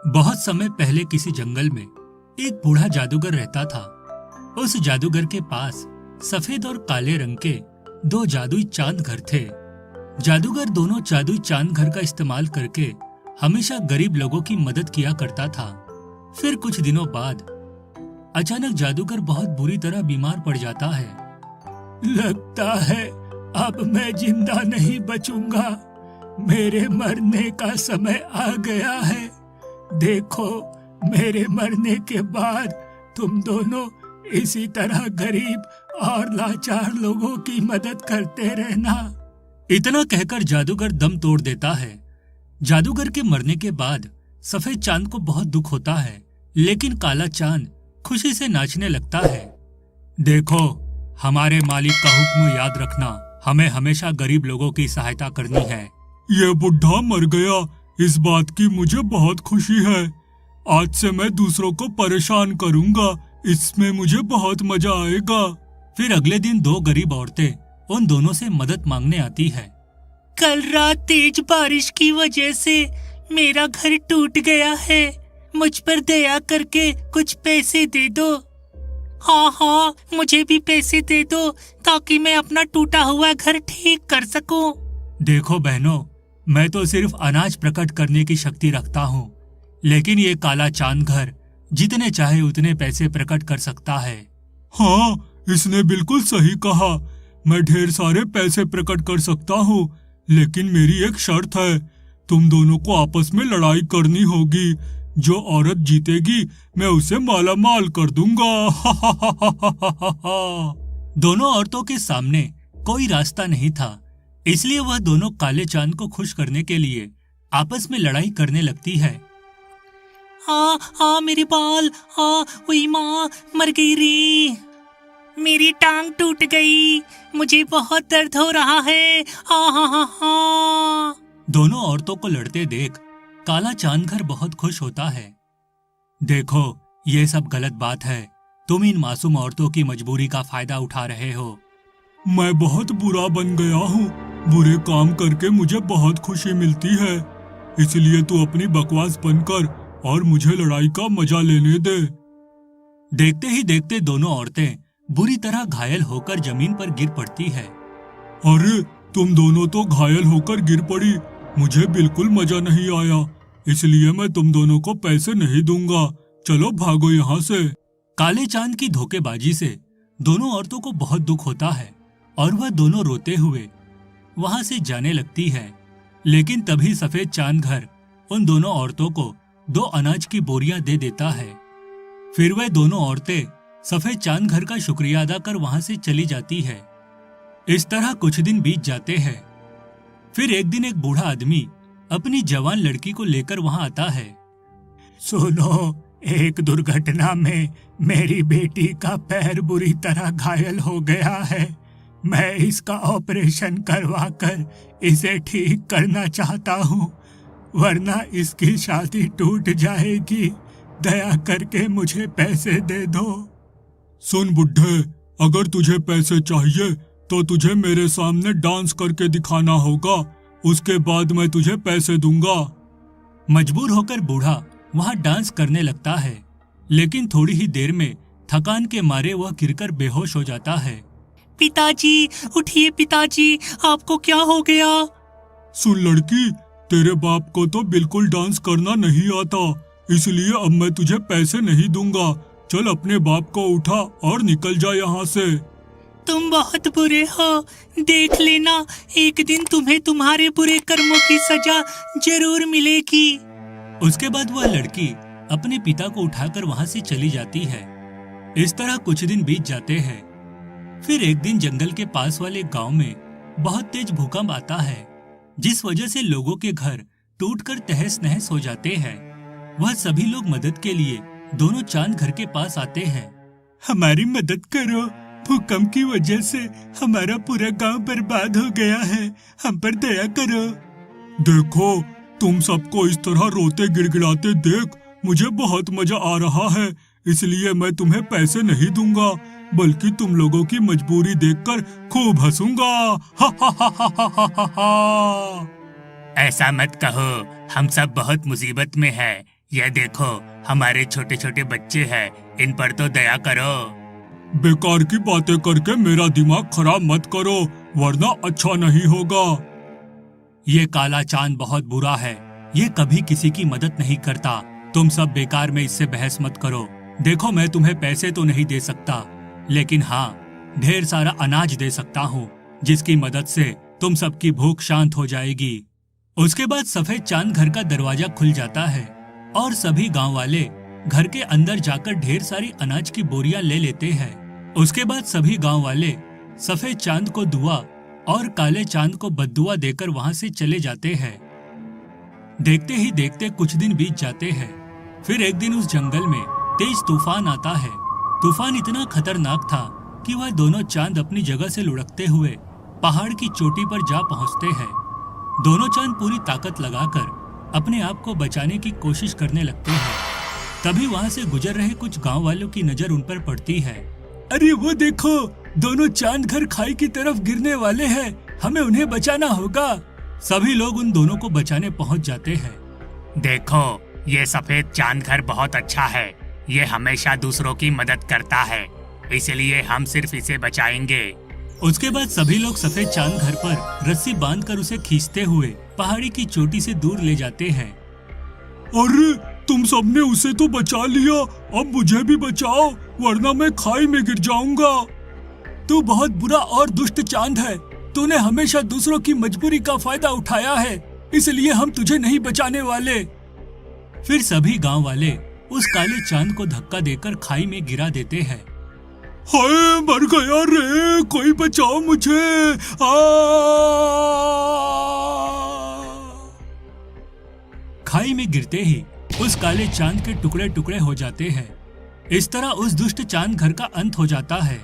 बहुत समय पहले किसी जंगल में एक बूढ़ा जादूगर रहता था। उस जादूगर के पास सफेद और काले रंग के दो जादुई चांद घर थे। जादूगर दोनों जादुई चांद घर का इस्तेमाल करके हमेशा गरीब लोगों की मदद किया करता था। फिर कुछ दिनों बाद अचानक जादूगर बहुत बुरी तरह बीमार पड़ जाता है। लगता है अब मैं जिंदा नहीं बचूंगा, मेरे मरने का समय आ गया है। देखो, मेरे मरने के बाद तुम दोनों इसी तरह गरीब और लाचार लोगों की मदद करते रहना। इतना कहकर जादूगर दम तोड़ देता है। जादूगर के मरने के बाद सफेद चांद को बहुत दुख होता है, लेकिन काला चांद खुशी से नाचने लगता है। देखो, हमारे मालिक का हुक्म याद रखना, हमें हमेशा गरीब लोगों की सहायता करनी है। ये बुढ़ा मर गया, इस बात की मुझे बहुत खुशी है। आज से मैं दूसरों को परेशान करूंगा, इसमें मुझे बहुत मजा आएगा। फिर अगले दिन दो गरीब औरतें उन दोनों से मदद मांगने आती है। कल रात तेज बारिश की वजह से मेरा घर टूट गया है, मुझ पर दया करके कुछ पैसे दे दो। हाँ, मुझे भी पैसे दे दो ताकि मैं अपना टूटा हुआ घर ठीक कर सकूं। देखो बहनों, मैं तो सिर्फ अनाज प्रकट करने की शक्ति रखता हूँ, लेकिन ये काला चांद घर जितने चाहे उतने पैसे प्रकट कर सकता है। हाँ, इसने बिल्कुल सही कहा। मैं ढेर सारे पैसे प्रकट कर सकता हूँ, लेकिन मेरी एक शर्त है, तुम दोनों को आपस में लड़ाई करनी होगी। जो औरत जीतेगी मैं उसे माला माल कर दूंगा। दोनों औरतों के सामने कोई रास्ता नहीं था, इसलिए वह दोनों काले चांद को खुश करने के लिए आपस में लड़ाई करने लगती है। मेरे बाल, वही माँ मर गई रे, मेरी टांग टूट गई, मुझे बहुत दर्द हो रहा है। दोनों औरतों को लड़ते देख काला चांद घर बहुत खुश होता है। देखो, ये सब गलत बात है, तुम इन मासूम औरतों की मजबूरी का फायदा उठा रहे हो। मैं बहुत बुरा बन गया हूँ, बुरे काम करके मुझे बहुत खुशी मिलती है, इसलिए तू अपनी बकवास बंद कर और मुझे लड़ाई का मजा लेने दे। देखते ही देखते दोनों औरतें बुरी तरह घायल होकर जमीन पर गिर पड़ती है। अरे, तुम दोनों तो घायल होकर गिर पड़ी, मुझे बिल्कुल मजा नहीं आया, इसलिए मैं तुम दोनों को पैसे नहीं दूंगा। चलो भागो यहाँ से। काले चांद की धोखेबाजी से दोनों औरतों को बहुत दुख होता है और वह दोनों रोते हुए वहां से जाने लगती है। लेकिन तभी सफेद चांद घर उन दोनों औरतों को दो अनाज की बोरियां दे देता है। फिर वह दोनों औरतें सफेद चांद घर का शुक्रिया अदा कर वहां से चली जाती है। इस तरह कुछ दिन बीत जाते हैं। फिर एक दिन एक बूढ़ा आदमी अपनी जवान लड़की को लेकर वहां आता है। सुनो, एक दुर्घटना में मेरी बेटी का पैर बुरी तरह घायल हो गया है, मैं इसका ऑपरेशन करवाकर इसे ठीक करना चाहता हूँ, वरना इसकी शादी टूट जाएगी। दया करके मुझे पैसे दे दो। सुन बुड्ढे, अगर तुझे पैसे चाहिए तो तुझे मेरे सामने डांस करके दिखाना होगा, उसके बाद मैं तुझे पैसे दूंगा। मजबूर होकर बूढ़ा वहां डांस करने लगता है, लेकिन थोड़ी ही देर में थकान के मारे वह गिरकर बेहोश हो जाता है। पिताजी, उठिए पिताजी, आपको क्या हो गया? सुन लड़की, तेरे बाप को तो बिल्कुल डांस करना नहीं आता, इसलिए अब मैं तुझे पैसे नहीं दूंगा। चल अपने बाप को उठा और निकल जा यहाँ से। तुम बहुत बुरे हो, देख लेना, एक दिन तुम्हें तुम्हारे बुरे कर्मों की सजा जरूर मिलेगी। उसके बाद वह लड़की अपने पिता को उठाकर वहां से चली जाती है। इस तरह कुछ दिन बीत जाते हैं। फिर एक दिन जंगल के पास वाले गांव में बहुत तेज भूकंप आता है, जिस वजह से लोगों के घर टूटकर तहस नहस हो जाते हैं। वह सभी लोग मदद के लिए दोनों चांद घर के पास आते हैं। हमारी मदद करो, भूकंप की वजह से हमारा पूरा गांव बर्बाद हो गया है, हम पर दया करो। देखो, तुम सबको इस तरह रोते गिड़गिड़ाते देख मुझे बहुत मजा आ रहा है, इसलिए मैं तुम्हें पैसे नहीं दूंगा, बल्कि तुम लोगों की मजबूरी देखकर खूब हंसूंगा। ऐसा मत कहो, हम सब बहुत मुसीबत में हैं, ये देखो, हमारे छोटे छोटे बच्चे हैं, इन पर तो दया करो। बेकार की बातें करके मेरा दिमाग खराब मत करो, वरना अच्छा नहीं होगा। ये काला चांद बहुत बुरा है, ये कभी किसी की मदद नहीं करता। तुम सब बेकार में इससे बहस मत करो। देखो, मैं तुम्हें पैसे तो नहीं दे सकता, लेकिन हाँ, ढेर सारा अनाज दे सकता हूँ, जिसकी मदद से तुम सबकी भूख शांत हो जाएगी। उसके बाद सफेद चांद घर का दरवाजा खुल जाता है और सभी गांव वाले घर के अंदर जाकर ढेर सारी अनाज की बोरियां ले लेते हैं। उसके बाद सभी गांव वाले सफेद चांद को दुआ और काले चांद को बद्दुआ देकर वहां से चले जाते हैं। देखते ही देखते कुछ दिन बीत जाते हैं। फिर एक दिन उस जंगल में तेज तूफान आता है। तूफान इतना खतरनाक था कि वह दोनों चांद अपनी जगह से लुढ़कते हुए पहाड़ की चोटी पर जा पहुंचते हैं। दोनों चांद पूरी ताकत लगाकर अपने आप को बचाने की कोशिश करने लगते हैं। तभी वहां से गुजर रहे कुछ गांव वालों की नजर उन पर पड़ती है। अरे वो देखो, दोनों चांद घर खाई की तरफ गिरने वाले हैं, हमें उन्हें बचाना होगा। सभी लोग उन दोनों को बचाने पहुंच जाते हैं। देखो, ये सफेद चांद घर बहुत अच्छा है, ये हमेशा दूसरों की मदद करता है, इसलिए हम सिर्फ इसे बचाएंगे। उसके बाद सभी लोग सफेद चांद घर पर रस्सी बांधकर उसे खींचते हुए पहाड़ी की चोटी से दूर ले जाते हैं। अरे तुम सबने उसे तो बचा लिया, अब मुझे भी बचाओ, वरना मैं खाई में गिर जाऊंगा। तू बहुत बुरा और दुष्ट चांद है, तूने हमेशा दूसरों की मजबूरी का फायदा उठाया है, इसलिए हम तुझे नहीं बचाने वाले। फिर सभी गांव वाले उस काले चांद को धक्का देकर खाई में गिरा देते हैं। हाय, मर गया रे, कोई बचाओ मुझे। खाई में गिरते ही उस काले चांद के टुकड़े टुकड़े हो जाते हैं। इस तरह उस दुष्ट चांद घर का अंत हो जाता है।